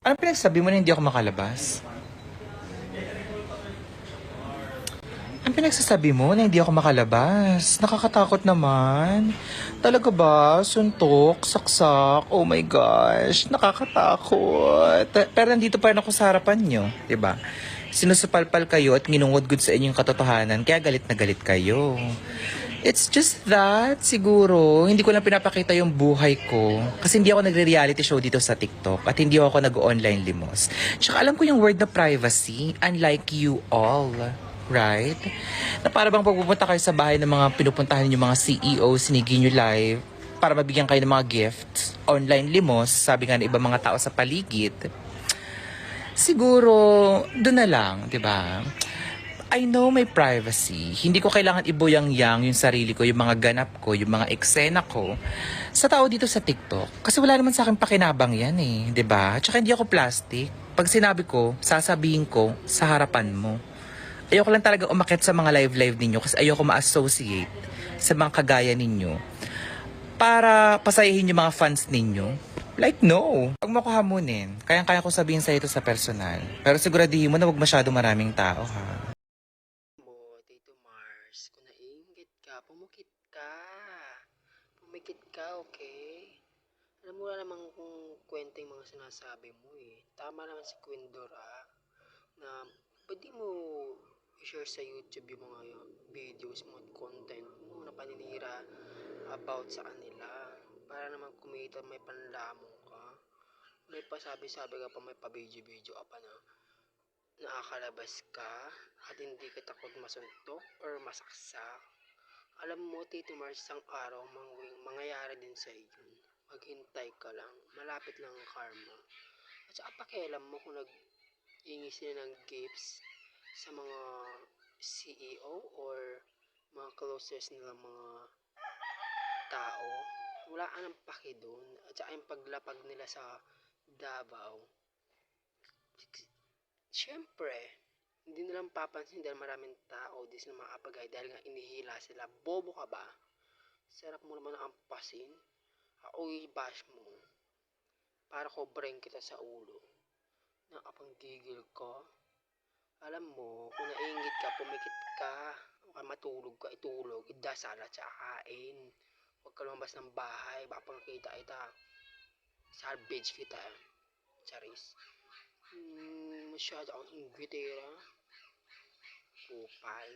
Anong pinagsabi mo na hindi ako makalabas? Ang pinagsasabi mo na hindi ako makalabas? Nakakatakot naman. Talaga ba? Suntok? Saksak? Oh my gosh. Nakakatakot. Pero nandito pa rin ako sa harapan nyo. 'Di ba? Sinusupalpal kayo at nginungod-gud sa inyong katotohanan. Kaya galit na galit kayo. It's just that, siguro, hindi ko lang pinapakita yung buhay ko. Kasi hindi ako nagre-reality show dito sa TikTok. At hindi ako nag-online limos. Tsaka alam ko yung word na privacy, unlike you all. Right? Na para bang pagpupunta kayo sa bahay ng mga pinupuntahan niyo mga CEO, sinigin nyo live, para mabigyan kayo ng mga gifts, online limos, sabi nga ng ibang mga tao sa paligid. Siguro, doon na lang, di ba? I know my privacy. Hindi ko kailangan ibuyang-yang yung sarili ko, yung mga ganap ko, yung mga eksena ko sa tao dito sa TikTok. Kasi wala naman sa akin pakinabang yan eh, 'di ba? Tsaka hindi ako plastic. Pag sinabi ko, sasabihin ko sa harapan mo. Ayoko lang talaga umakyat sa mga live-live ninyo kasi ayoko ma-associate sa mga kagaya ninyo para pasayahin yung mga fans ninyo. Like, no. Huwag mo ko hamunin. Kayang-kaya ko sabihin sa ito sa personal. Pero siguradihin mo na huwag masyado maraming tao, ha? Mo, Tito Mars, kung naiinggit ka, pumukit ka. Pumikit ka, okay? Alam mo na naman kung kwenta yung mga sinasabi mo eh. Tama naman si Queen Dora na pwede mo i-share sa YouTube yung mga videos mo at content mo na paninira about sa kanila. Para naman kumita may panlamong ka. May pasabi-sabi ka pa, may pa-video-video ka pa na nakakalabas ka at hindi ka takot masuntok or masaksak. Alam mo, Tito Mars, isang araw mangyayari din sa iyo. Maghintay ka lang. Malapit lang ang karma. At saka pakialam mo kung nag-ingi sila ng gifts sa mga CEO or mga closest nila mga tao. Wala ka ng paki doon. At saka yung paglapag nila sa Davao. Siyempre, hindi nilang papansin dahil maraming tao, di sila makapagay dahil nga inihila sila. Bobo ka ba? Sarap mo naman ampasin. Ako i-bash mo. Para kobrain kita sa ulo. Nakapanggigil ka. Alam mo, kung naingit ka, pumikit ka. O kaya matulog ka, itulog. Idasal at saka kain. Huwag ka lumabas ng bahay. Baka pangkita kita. Salvage kita. Charis. Masyado akong inggitera. Kupal.